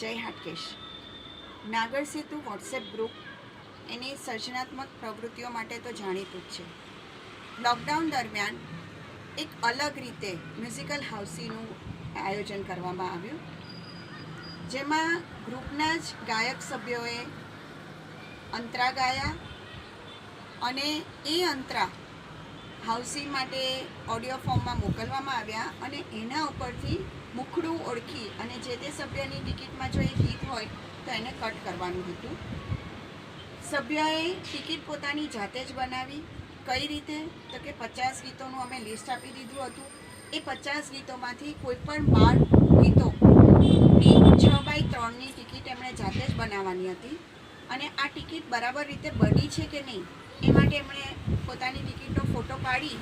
જય હાટકેશ. નાગર સેતુ WhatsApp group એની સર્જનાત્મક પ્રવૃત્તિઓ માટે તો જાણીતું જ છે. લોકડાઉન દરમિયાન એક અલગ રીતે મ્યુઝિકલ હાઉસીનું આયોજન કરવામાં આવ્યું, જેમાં ગ્રુપના જ ગાયક સભ્યોએ અંતરા ગાયા અને એ અંતરા હાઉસી માટે ઓડિયો ફોર્મમાં મોકલવામાં આવ્યા અને એના ઉપરથી મુખડું ઓળખી અને જે તે સભ્યની ટિકિટમાં જો એ ગીત હોય તો એને કટ કરવાનું હતું. સભ્યએ ટિકિટ પોતાની જાતે જ બનાવી. કઈ રીતે? તો કે 50 ગીતોનું અમે લિસ્ટ આપી દીધું હતું. એ 50 ગીતોમાંથી કોઈ પણ 12 ગીતો 6x3ની ટિકિટ એમણે જાતે જ બનાવવાની હતી અને આ ટિકિટ બરાબર રીતે બની છે કે નહીં એ માટે એમણે પોતાની ટિકિટનો ફોટો પાડી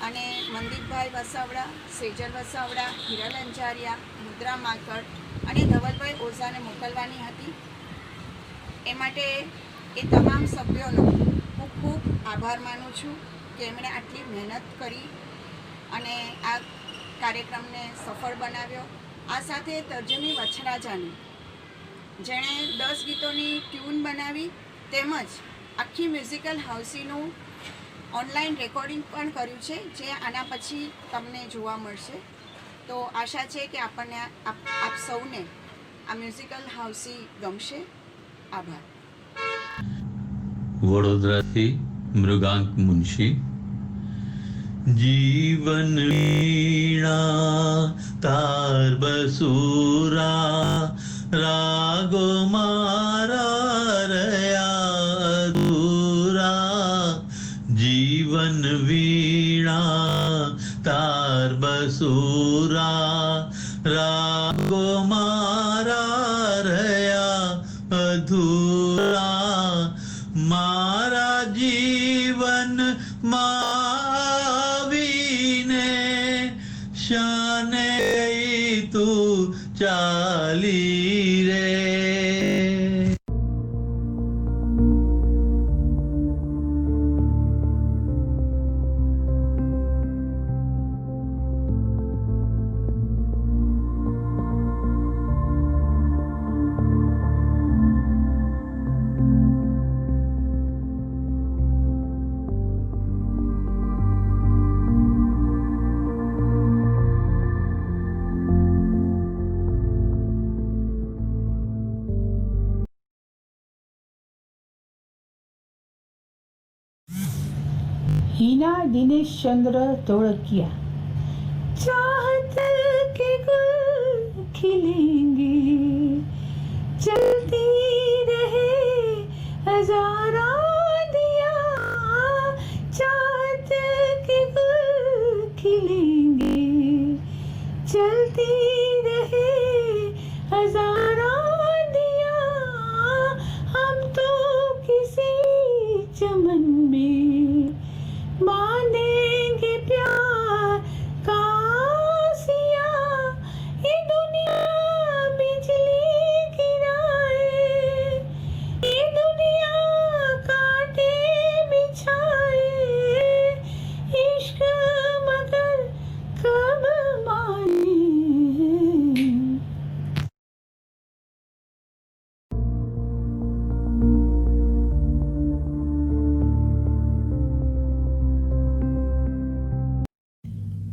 અને મનદીપભાઈ વસાવડા, સેજલ વસાવડા, હિરલ અંજારિયા, મુદ્રા માકડ અને ધવલભાઈ ઓઝાને મોકલવાની હતી. એ માટે એ તમામ સભ્યોનો હું ખૂબ આભાર માનું છું કે એમણે આટલી મહેનત કરી અને આ કાર્યક્રમને સફળ બનાવ્યો. આ સાથે તર્જની વછરાજાની, જેણે 10 ગીતોની ટ્યુન બનાવી તેમજ આખી મ્યુઝિકલ હાઉસીનું ઓનલાઈન રેકોર્ડિંગ પણ કર્યું છે, જે આના પછી તમને જોવા મળશે. તો આશા છે કે આપણને આપ સૌને આ મ્યુઝિકલ હાઉસી ગમશે. આભાર. વડોદરાથી મૃગાંક મુનશી. જીવન વીણા તાર બસુરા રાગો મારા રહ્યા અધૂરા. જીવન વીણા તાર બસુરા રાગો મારા રહ્યા અધૂરા. મારા જીવન આવીને શાને ગઈ તું ચાલી રે. हीना दिनेश चंद्र तोड़किया. चाहत के गुल खिलेंगे, चलती रहे हजारा दिया. चाहत के गुल खिलेंगे, चलती रहे हजारा दिया. हम तो किसी चमन में बांधेंगे प्यार का सिया. ये दुनिया बिजली गिराए, ये दुनिया कांटे बिछाए. इश्क मगर कब माने.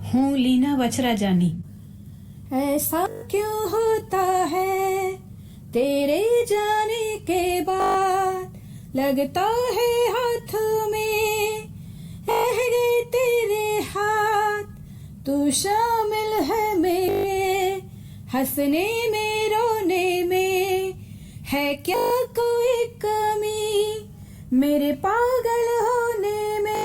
हूँ लीना वचराजानी. ऐसा क्यों होता है तेरे जाने के बाद, लगता है हाथों में रह गए तेरे हाथ. तू शामिल है मेरे हंसने में रोने में, है क्या कोई कमी मेरे पागल होने में.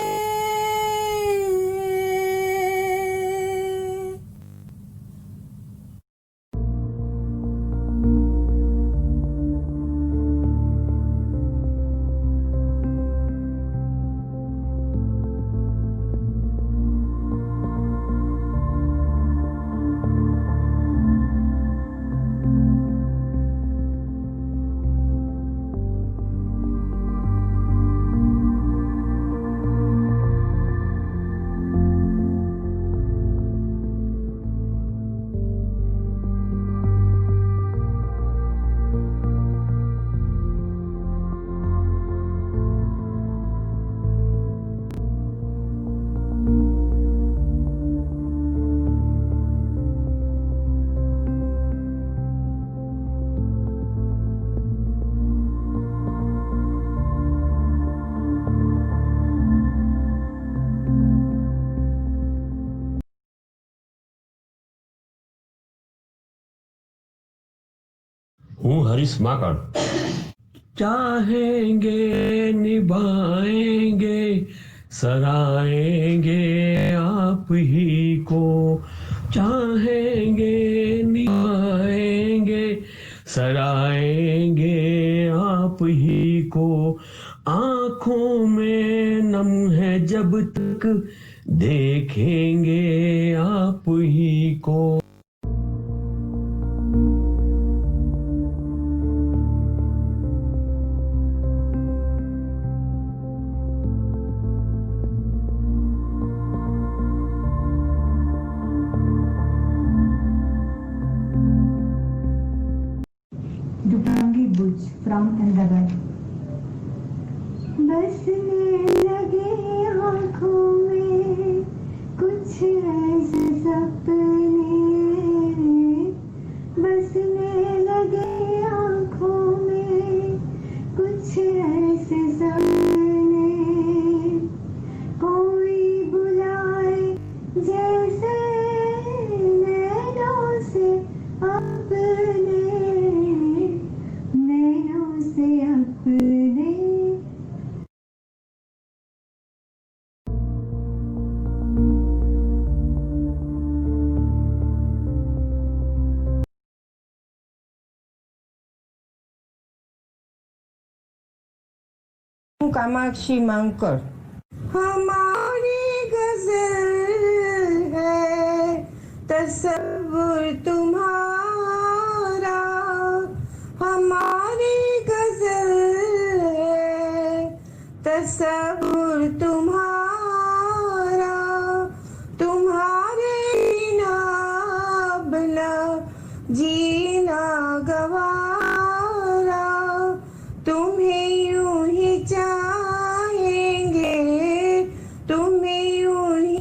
હું હરીશ માકડ. ચાહેંગે નિભાएंगे सराएंगे आप ही को. चाहेंगे निभाएंगे सराएंगे आप ही को. आंखों में नम है जब तक देखेंगे आप ही को. Dupangi Buj from Ahmedabad. बसने लगे आँखों में कुछ ऐसे सपने, बसने लगे आँखों में कुछ ऐसे सपने, कोई बुलाए जैसे नैनों से अपने, नैनों से अपने. कामाक्षी मांगकर. हमारी गजल है तसव्वुर तुम्हारा, हमारी गजल है तसव्वुर तुम्हारा, तुम्हारे बिना बना जीना गवारा, तुम्हें यूं ही चाहेंगे, तुम्हें यूं ही.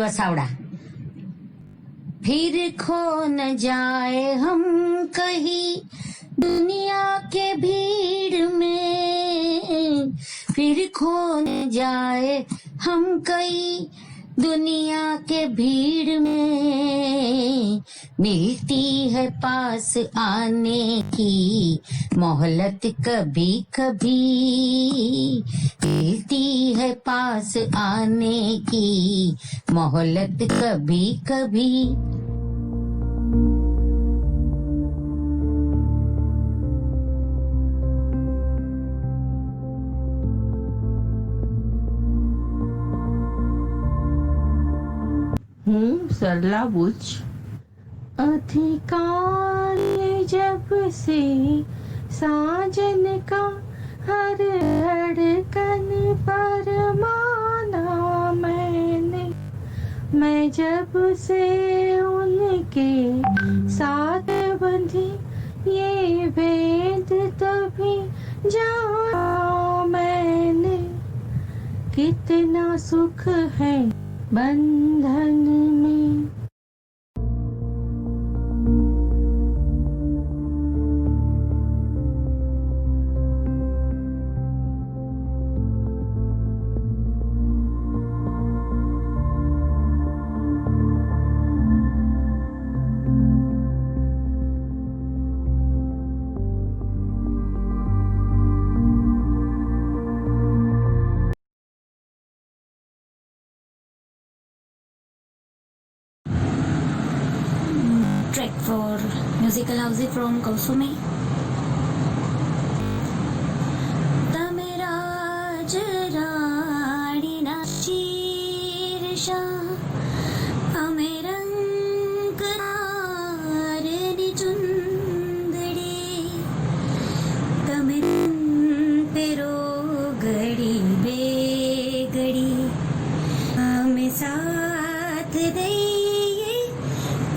वसावड़ा. फिर खो न जाए हम कहीं दुनिया के भीड़ में, फिर खो न जाए हम कहीं दुनिया के भीड़ में, मिलती है पास आने की मोहलत कभी कभी, मिलती है पास आने की मोहलत कभी कभी. हूँ सरला बुच. अधिकार जब से साजन का हर धड़कन पर माना मैंने, मैं जब से उनके साथ बंधी ये भेद तभी जाना मैंने, कितना सुख है बंधन में. Track for musical house from Kausumi. तमेराज राणीना शीर्षा અમે રંગ તારની ચુંદડી તમે પેરો ઘડી બે ઘડી અમે સાથ દઈએ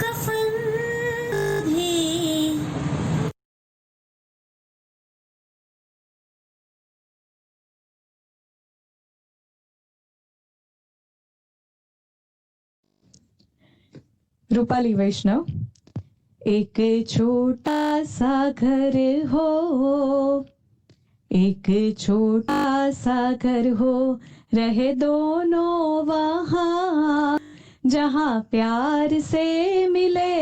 કફન भी रूपाली वैष्णव। एक छोटा सा घर हो, एक छोटा सा घर हो, रहे दोनों वहाँ, जहाँ प्यार से मिले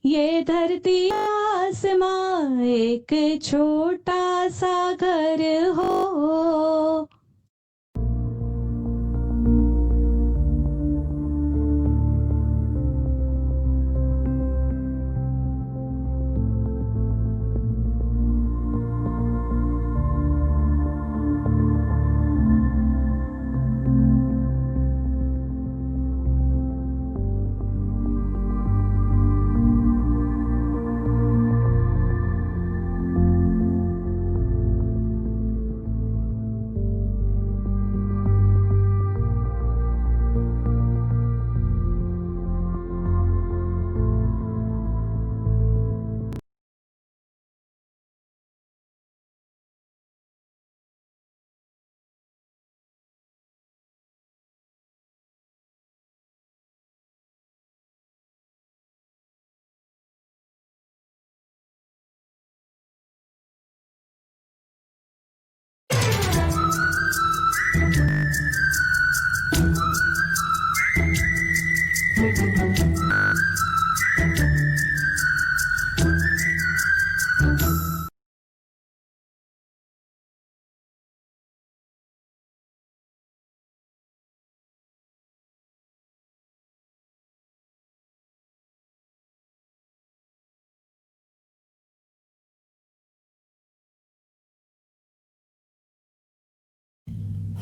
ये धरती आसमां। एक छोटा सा घर हो।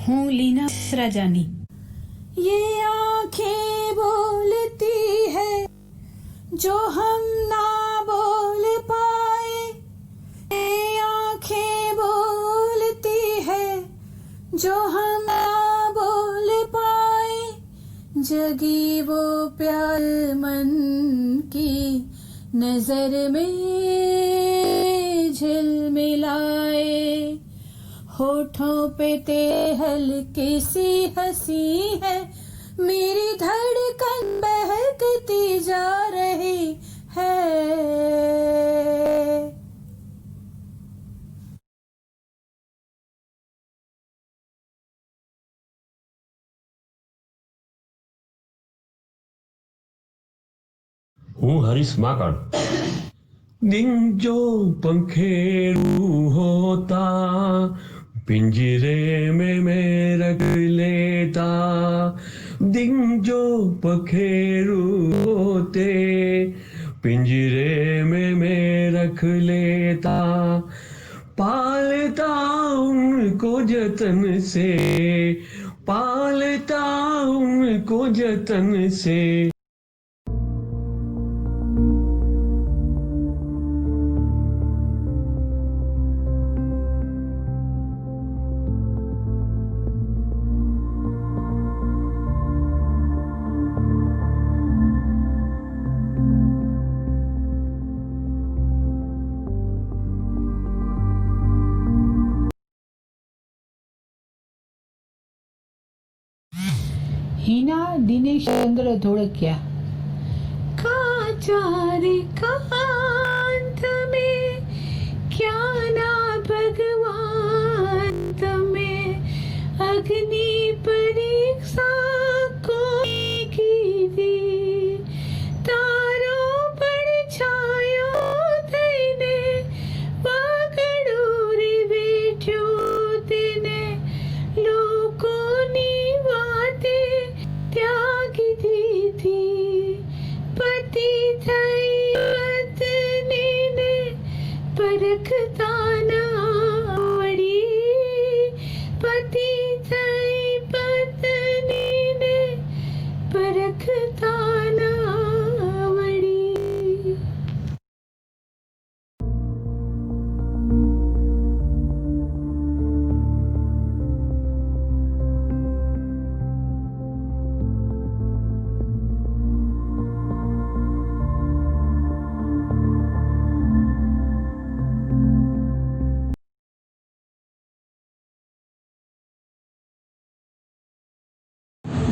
हूँ लीना वचराजानी। ये आंखें बोलती है जो हम ना बोल पाए, ये आंखें बोलती है जो हम ना बोल पाए, जगी वो प्यार मन की नजर में झिलमिलाए, होठों पे ते हल्की सी हंसी है, मेरी धड़कन बहकती जा रही है। हूँ हरीश माकड़। दिन जो पंखेरू होता, पिंजरे में मैं रख लेता। दिन जो पखेरू होते, पिंजरे में मैं रख लेता। पालता उनको जतन से, पालता उनको जतन से। हीना दिनेश चंद्र धोड़किया। काचारे कांत में क्या ना भगवान तमें, अग्नि परीक्षा कोई की दी, तारों पर छायो थईने वागड़ोरी बैठ्यो तेने, लोकोनी वाते त्यागी दीधी, पति थई पत्नी ने परखता न आवड़ी, पति थई पत्नी परखता ना वड़ी।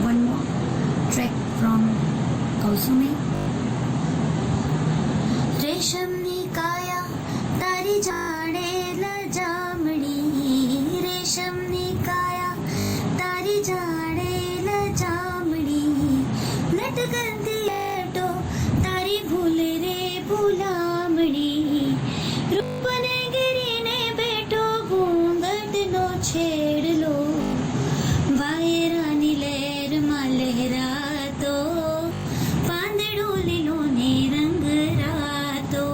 One more track from કૌસુમી. રેશમની કાયા તારી જાડેલ જામડી, રેશમની કાયા તારી જાડેલ જામડી, લટકતી લેટો તારી ભૂલ રે ભૂલામડી, રૂપને ગીરીને બેઠો ઘૂંઘટનો છેડલો, વાયરાની લહેરમાં લહેરાતો, પાંદડો લીલો ને રંગ રાતો.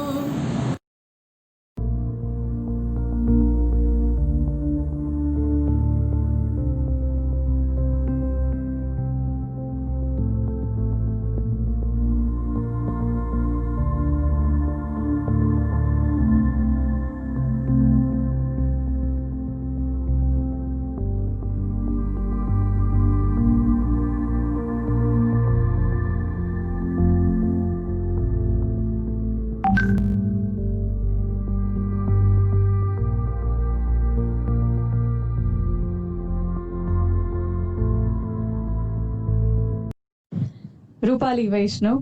रूपाली वैष्णव.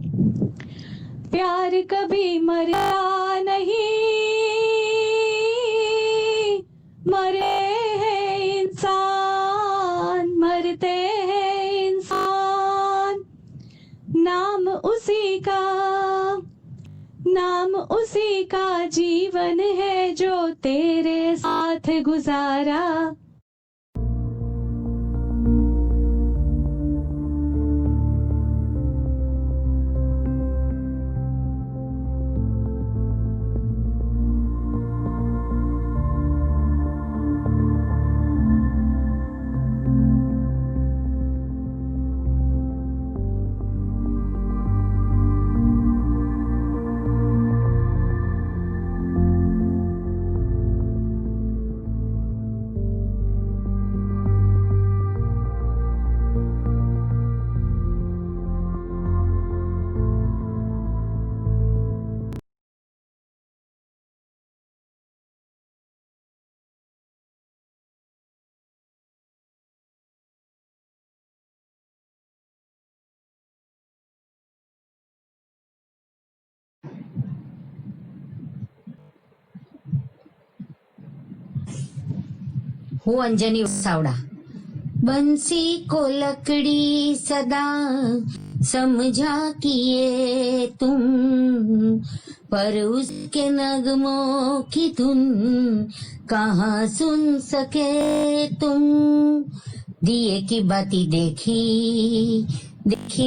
प्यार कभी मरता नहीं, मरे हैं इंसान, मरते हैं इंसान, नाम उसी का जीवन है जो तेरे साथ गुजारा. हूँ अंजनी वसावड़ा. बंसी को लकड़ी सदा समझा किए तुम, पर उसके नगमों की धुन कहाँ सुन सके तुम. दिए की बाती देखी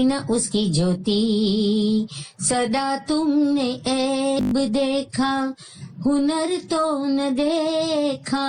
न उसकी ज्योति, सदा तुमने ऐब देखा, हुनर तो न देखा.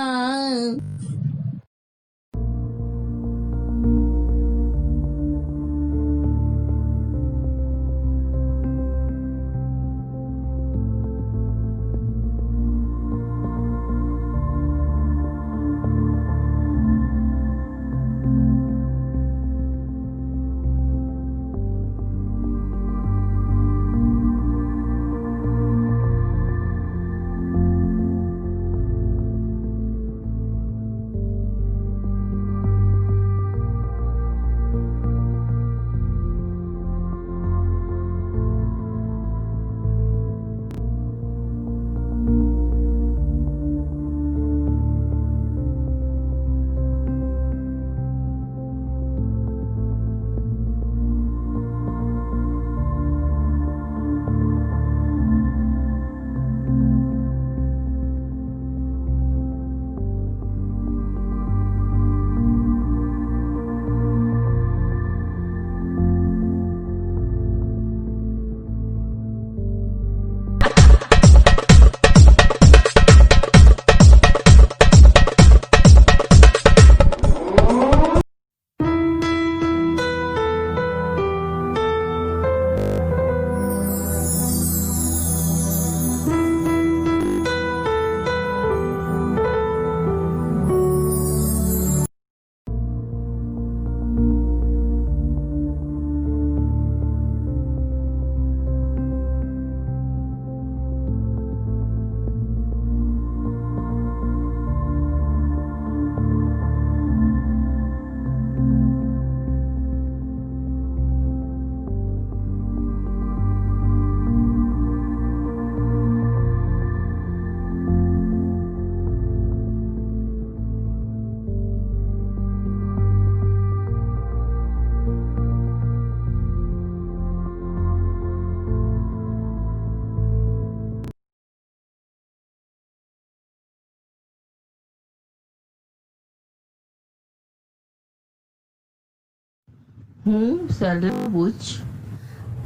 सरला पूछ।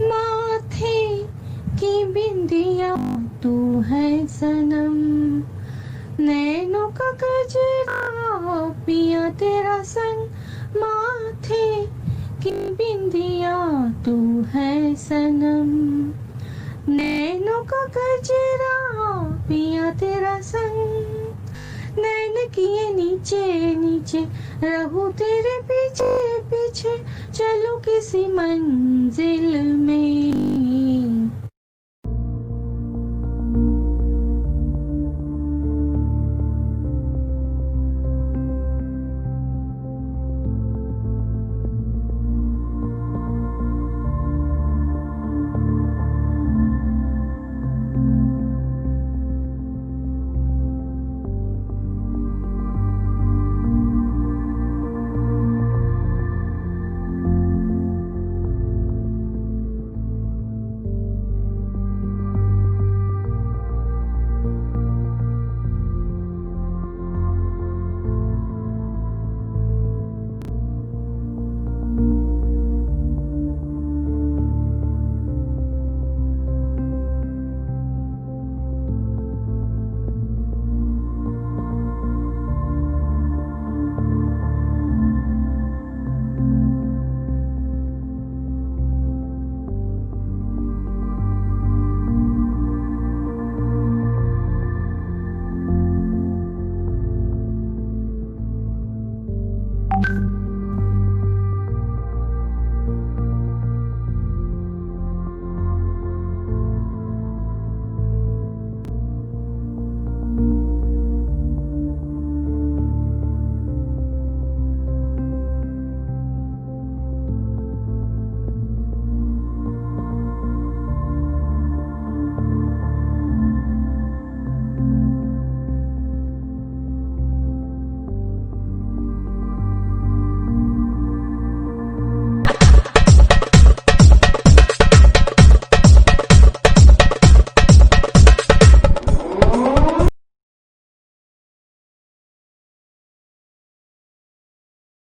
माथे की बिंदिया तू है सनम, नैनों का गजरा पिया तेरा संग, माथे की बिंदिया तू है सनम, नैनों का गजरा पिया तेरा संग, नैन किए नीचे नीचे रहूं तेरे पीछे पीछे, चलो किसी मंजिल में।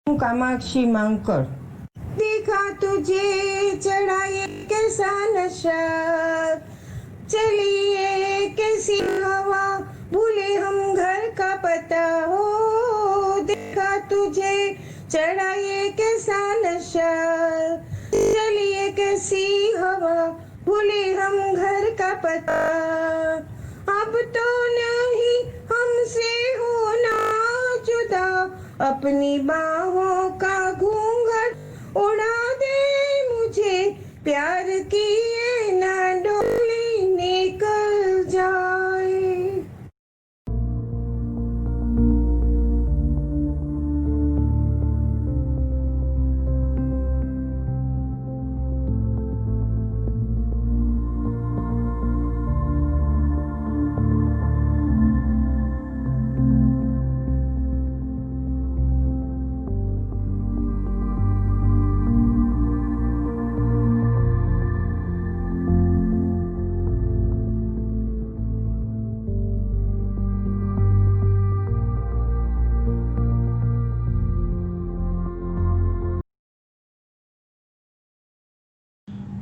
कामाक्षी मांगकर। देखा तुझे चढ़ाए कैसा नशा, चलिए कैसी हवा, भूले हम घर का पता हो। देखा तुझे चढ़ाए कैसा नशा, चलिए कैसी हवा, भूले हम घर का पता। अब तो नहीं हमसे होना जुदा, अपनी बाहों का घूंघट उड़ा दे मुझे, प्यार किए ना डोली निकल जाए।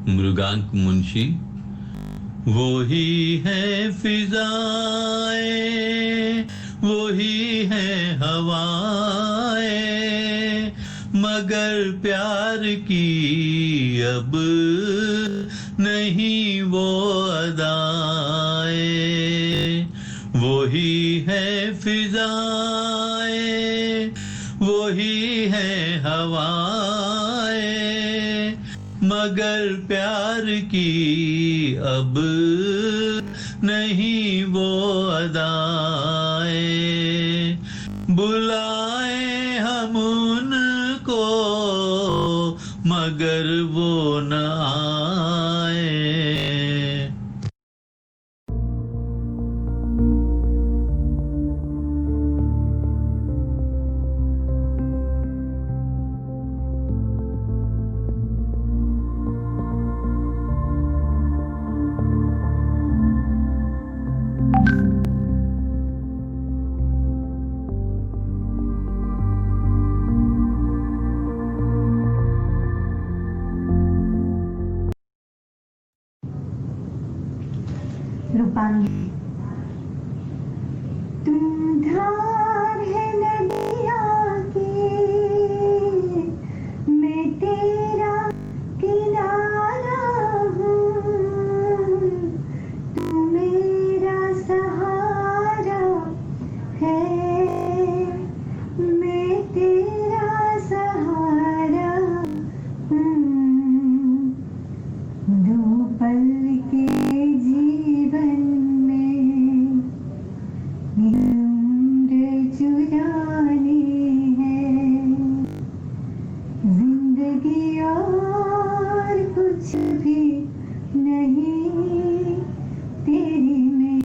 मृगांक मुंशी। वो ही है फिजाएं, वो ही है हवाएं, मगर प्यार की अब नहीं वो अदाएं। वो ही है फिजाएं, वो ही है हवाएं, मगर प्यार की अब नहीं वो अदाएं। बुलाए हम उनको मगर वो न आए। रूपांगी। तुम धार है नदिया की, मैं तेरा किनारा हूँ, तू मेरा सहारा है, मैं तेरा सहारा हूँ। दो पल के जीवन में उम्र चुरानी है, जिंदगी और कुछ भी नहीं तेरी में।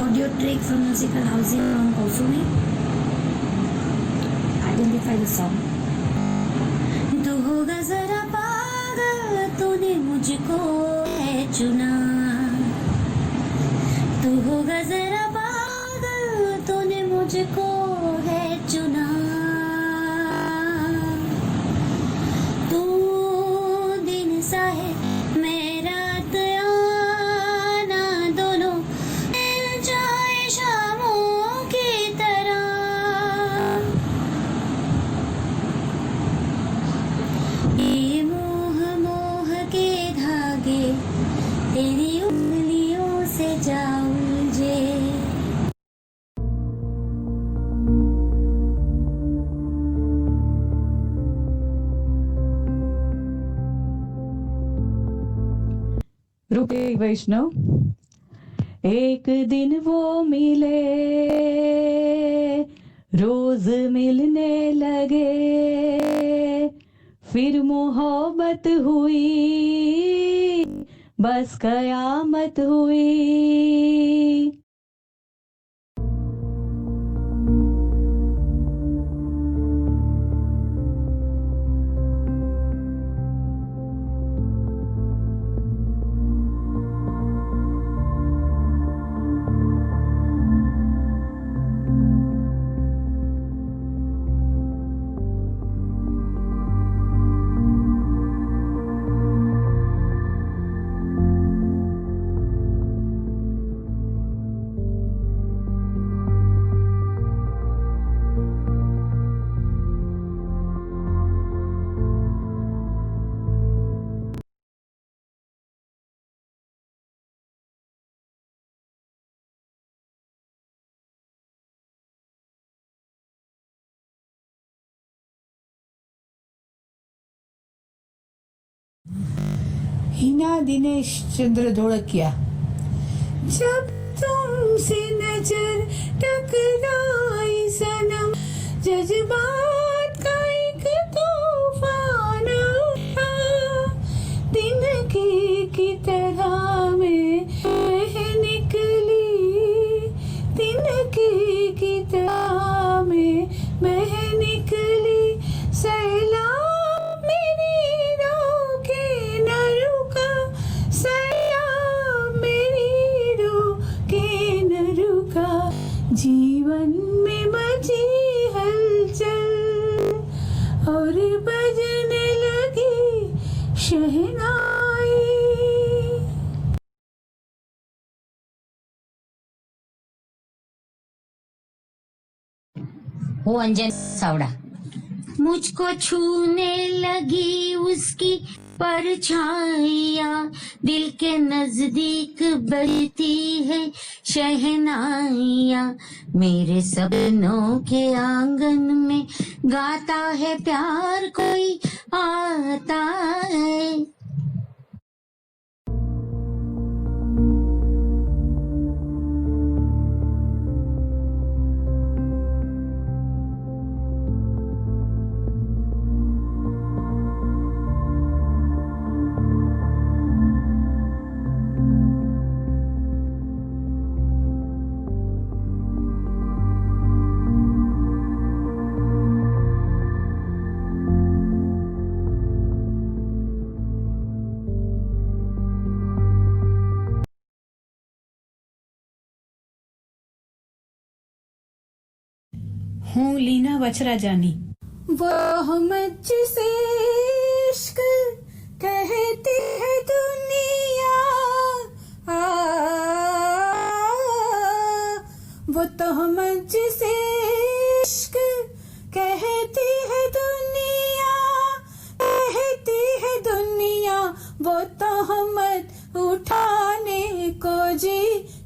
Audio track from musical housing on Kosumi. Identify the song. तू होगा जरा पागल, तूने मुझको है चुना। तू होगा जरा पागल, तूने मुझको है चुना। तू दिन सा है, मैं रात आना, दोनों मिल जाए शामों की तरह। ये मोह मोह के धागे तेरी उंगलियों से जा उलझे। रुके वैष्णव। एक दिन वो मिले, रोज मिलने लगे, फिर मोहब्बत हुई, बस कयामत हुई। हिना दिनेश चंद्र धोड़किया। जब तुमसे नजर टकराई सनम, जज्बात का एक तूफान उठा, दिन की तरह में बह निकली, दिन की वो अंजनी वसावड़ा। मुझको छूने लगी उसकी परछाइयाँ, दिल के नजदीक बजती है शहनाइयाँ, मेरे सपनों के आंगन में गाता है प्यार कोई आता है। हूँ लीना वचराजानी। वो मुझसे इश्क कहती है दुनिया, वो तो मुझसे इश्क कहती है दुनिया, कहती है दुनिया, वो तो मत उठाने को जी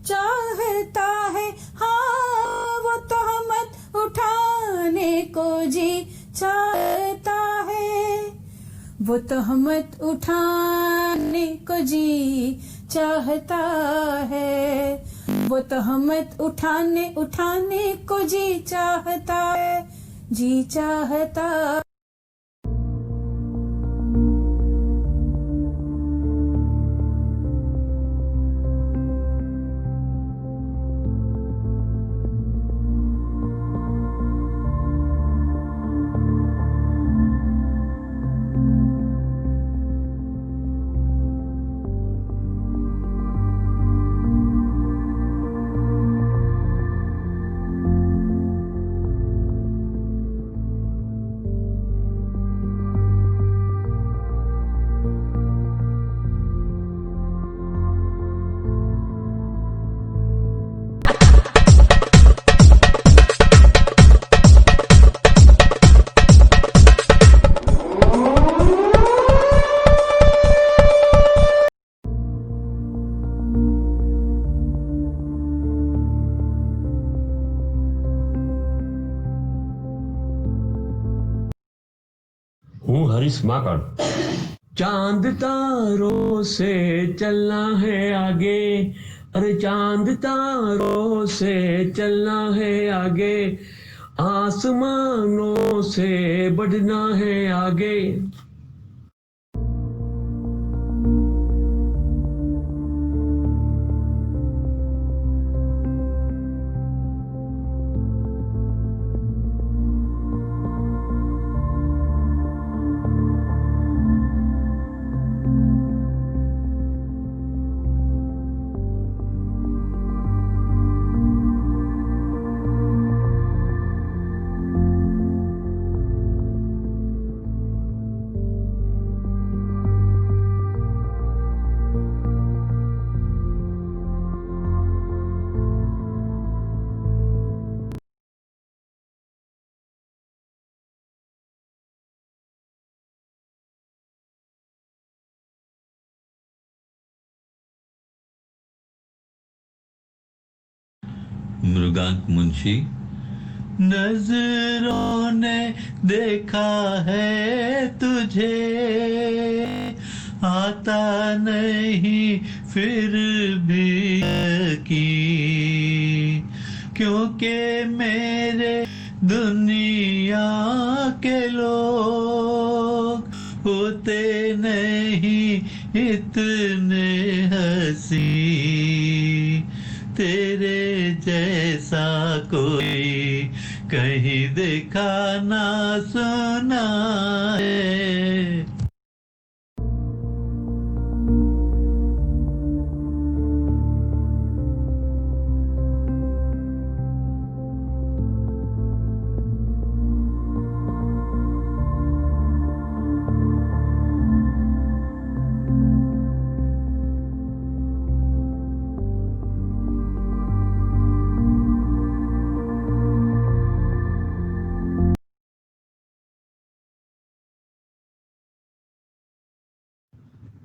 चाहता है, हाँ वो तो मत उठाने को जी चाहता है, वो तो मत उठाने को जी चाहता है, वो तो मत उठाने को जी चाहता है, जी चाहता। हूँ हरीश माकड़। चांद तारों से चलना है आगे, अरे चांद तारों से चलना है आगे, आसमानों से बढ़ना है आगे। मृगांक मुंशी। नजरों ने देखा है तुझे, आता नहीं फिर भी यकीन, क्योंकि मेरे दुनिया के लोग होते नहीं इतने हंसी, तेरे जैसा कोई कहीं देखा ना सुना है।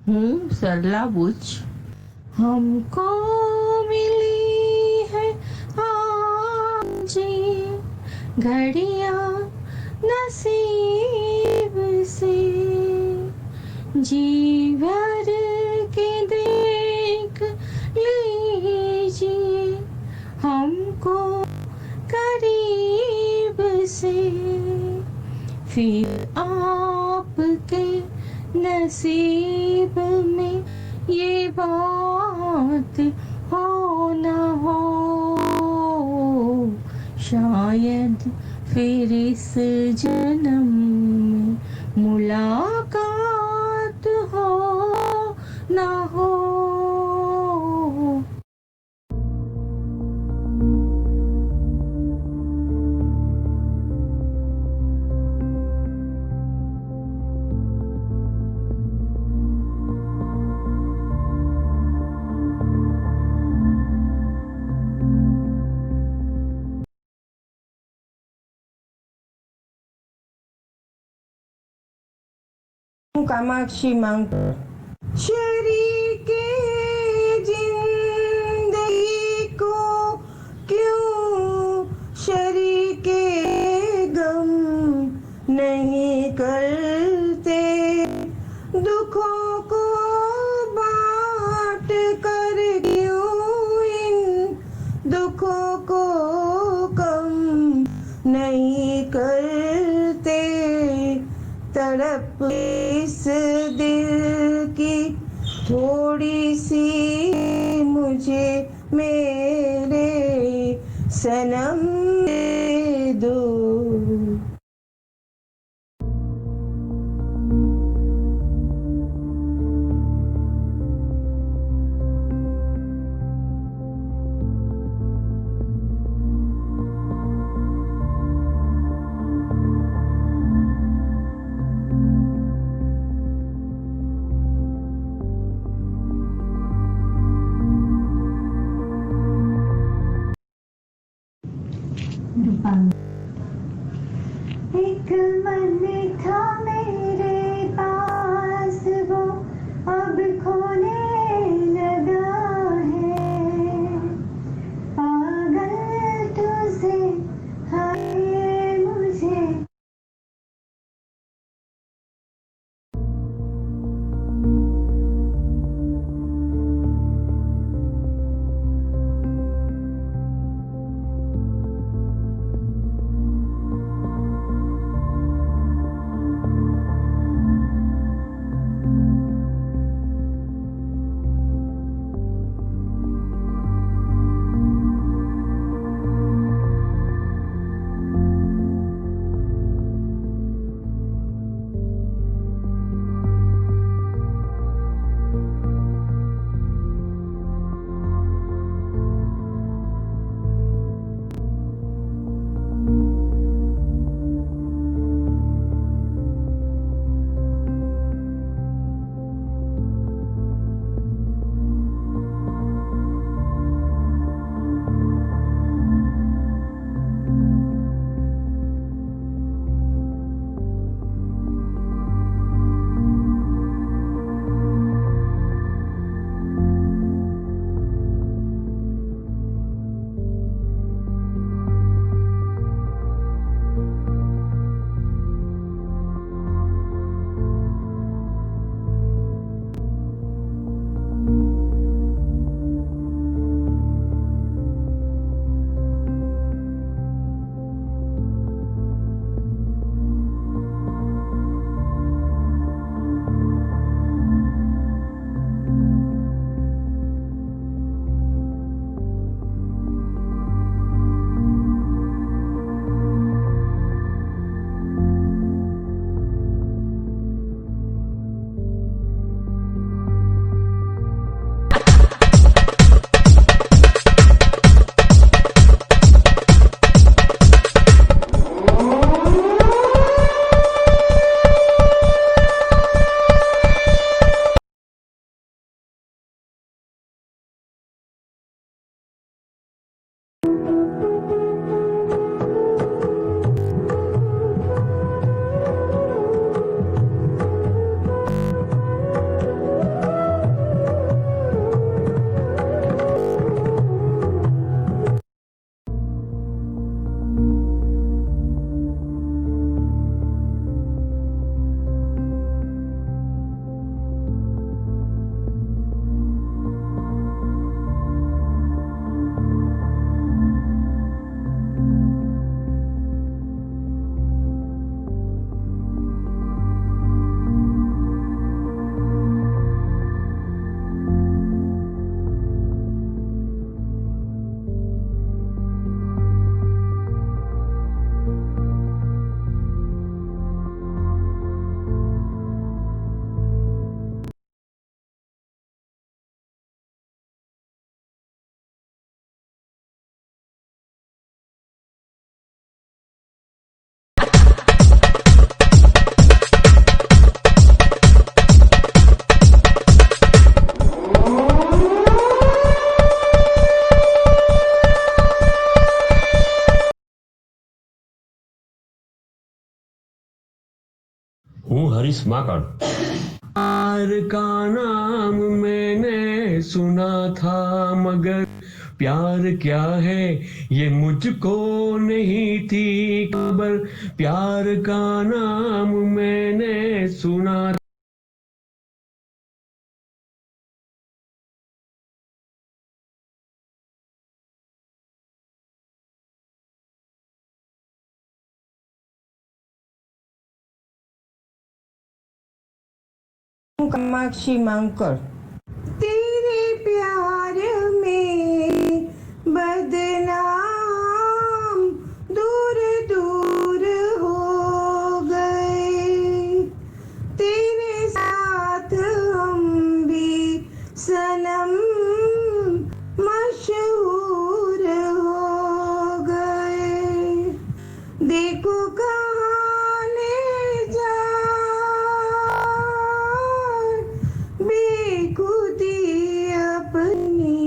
हूँ सरला बुच। हमको मिली है आज घड़ियाँ नसीब से, जी भर के देख लीजिए हमको करीब से, फिर आपके नसीब में ये बात हो न हो, शायद फिर इस जन्म में मुलाकात हो न हो। कामाक्षी मांग शरीके जिंदगी को क्यों शरीके गम नहीं करते, दुखों को बांट कर क्यों इन दुखों को कम नहीं करते, तड़प इस दिल की थोड़ी सी मुझे मेरे सनम दे दो। एक मन था मेरे पास वो अब खोने लगा है, पागल तुझसे हाय मुझे। हरीश माकड़। प्यार का नाम मैंने सुना था मगर प्यार क्या है ये मुझको नहीं थी खबर। प्यार का नाम मैंने सुना। कामाक्षी मांकड़। तेरे प्यार में बदनाम दूर दूर हो गए, तेरे साथ हम भी सनम मशहूर हो गए। देखो कहाँ ले जा बेखुदी अपनी।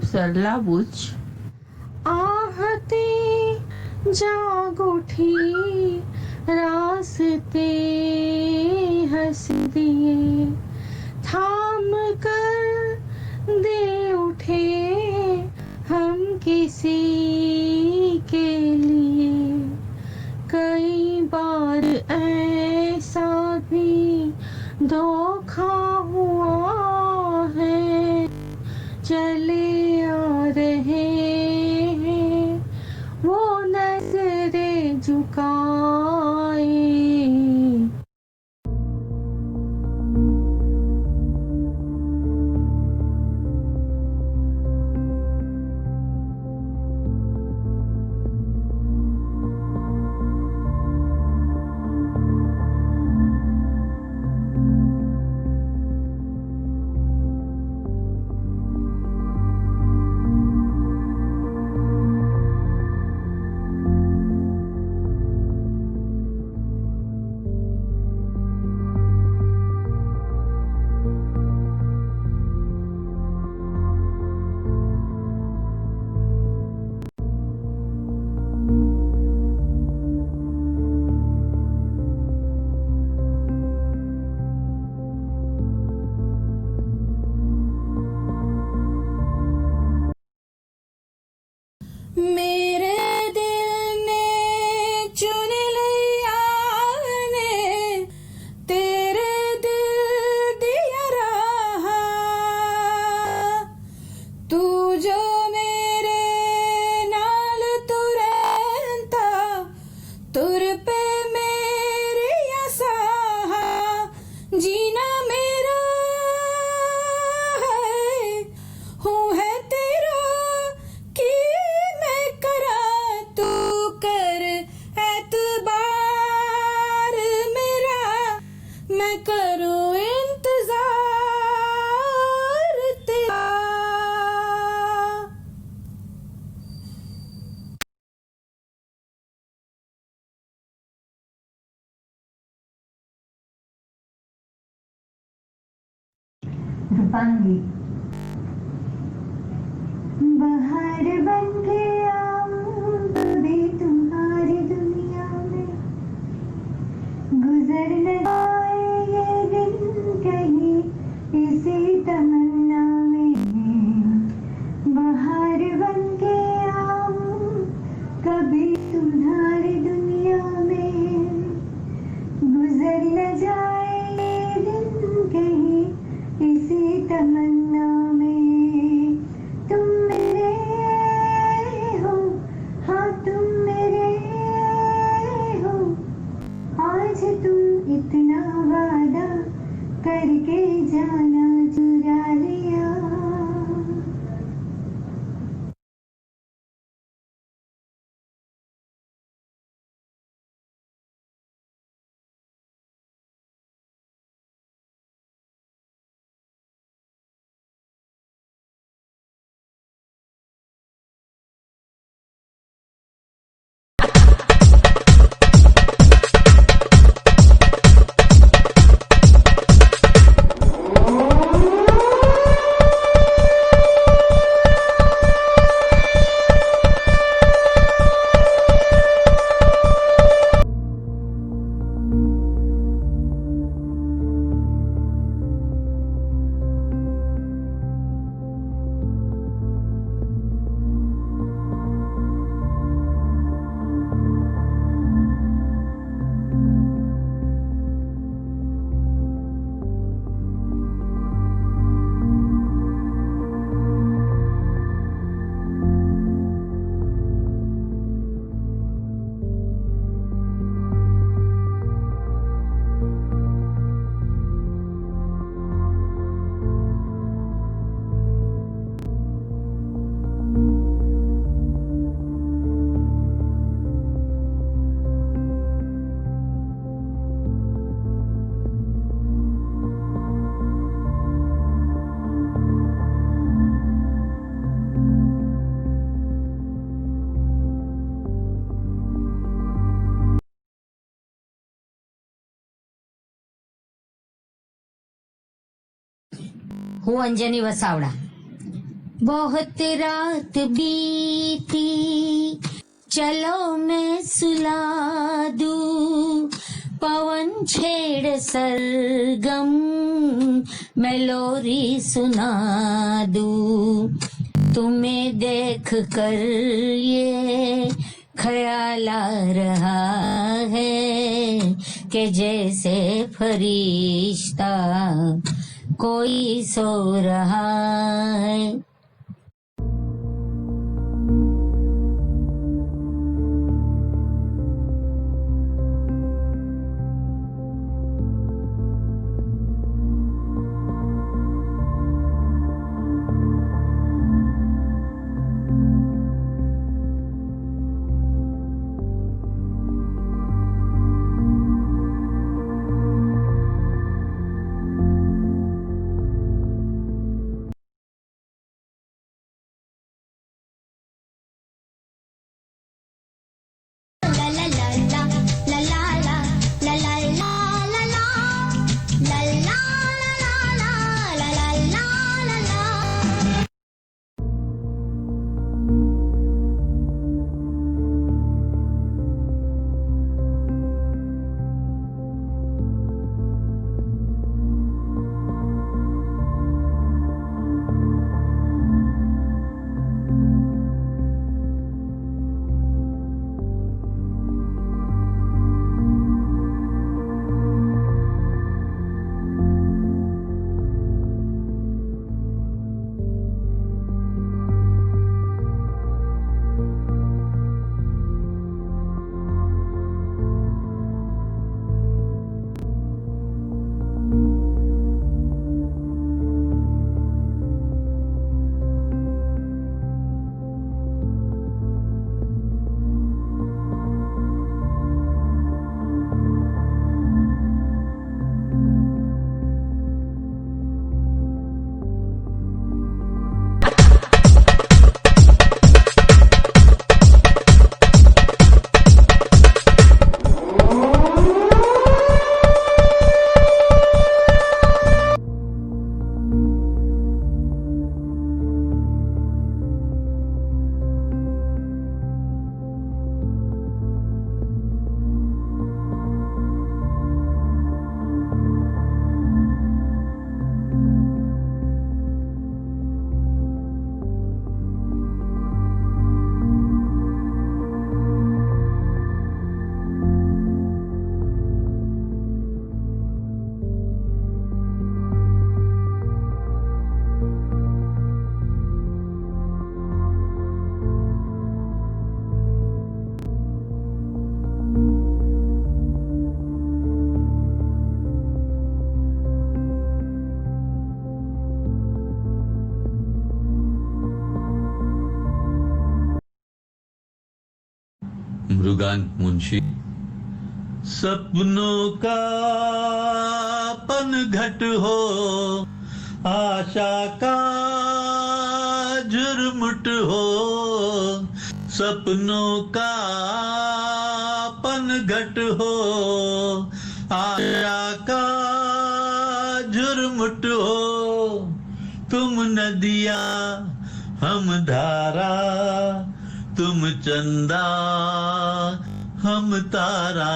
सरला बुच। आहते जाग उठी रास्ते हंस दिए, थाम कर दे उठे हम किसी के लिए। कई बार ऐसा भी धोखा हुआ है, चले आ रहे हैं वो नजरें झुकाए। तूफान बाहर बन के आऊं कभी तुम्हारी दुनिया में, गुजर न जाए ये दिन कहीं इसी तमन्ना में। बाहर बन के आऊं कभी तुम्हारी दुनिया में, गुजर न जाए ये दिन कहीं इसी तमन्ना में। तुम मेरे हो, हाँ तुम मेरे हो, आज तुम इतना वादा करके जाना चुरा लिया। हूँ अंजनी वसावड़ा। बहुत रात बीती चलो मैं सुला दूं, पवन छेड़ सरगम मैं लोरी सुना दूं। तुम्हें देख कर ये ख्याल आ रहा है कि जैसे फरिश्ता कोई सो रहा है। गुरुगान मुंशी। सपनों का पनघट हो, आशा का झुरमुट हो, सपनों का पनघट हो, आशा का झुरमुट हो। तुम नदिया हम धारा, तुम चंदा हम तारा।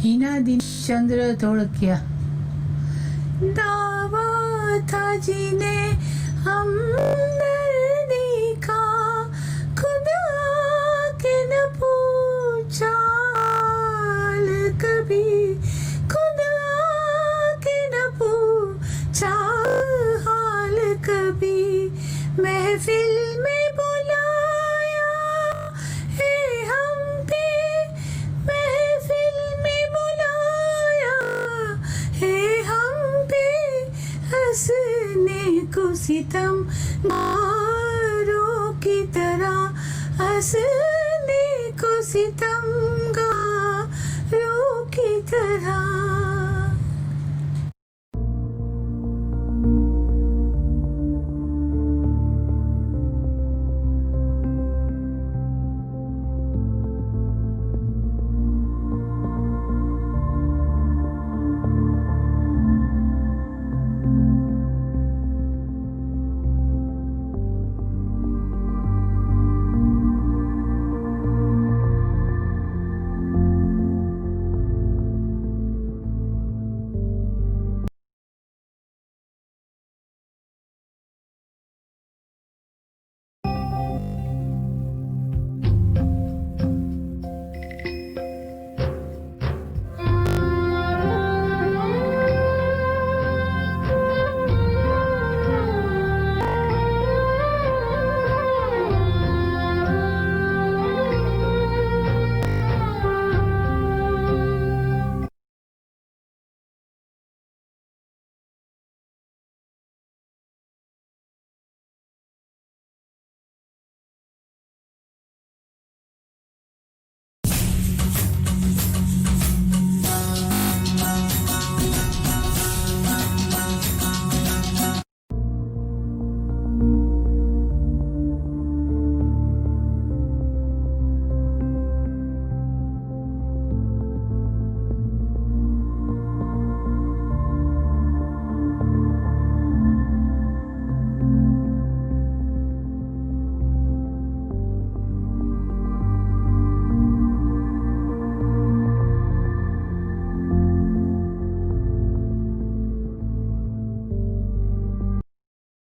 हिना दीनचंद्र धोळकिया। दावा था जीने हम का, खुदा के न पूछा हाल कभी, खुदा के न पूछा हाल कभी। महफिल में बुलाया है हम पे, महफिल में बुलाया है हम पे, हंसने को सितम गारों की तरह, हंसने को सितम गारों की तरह।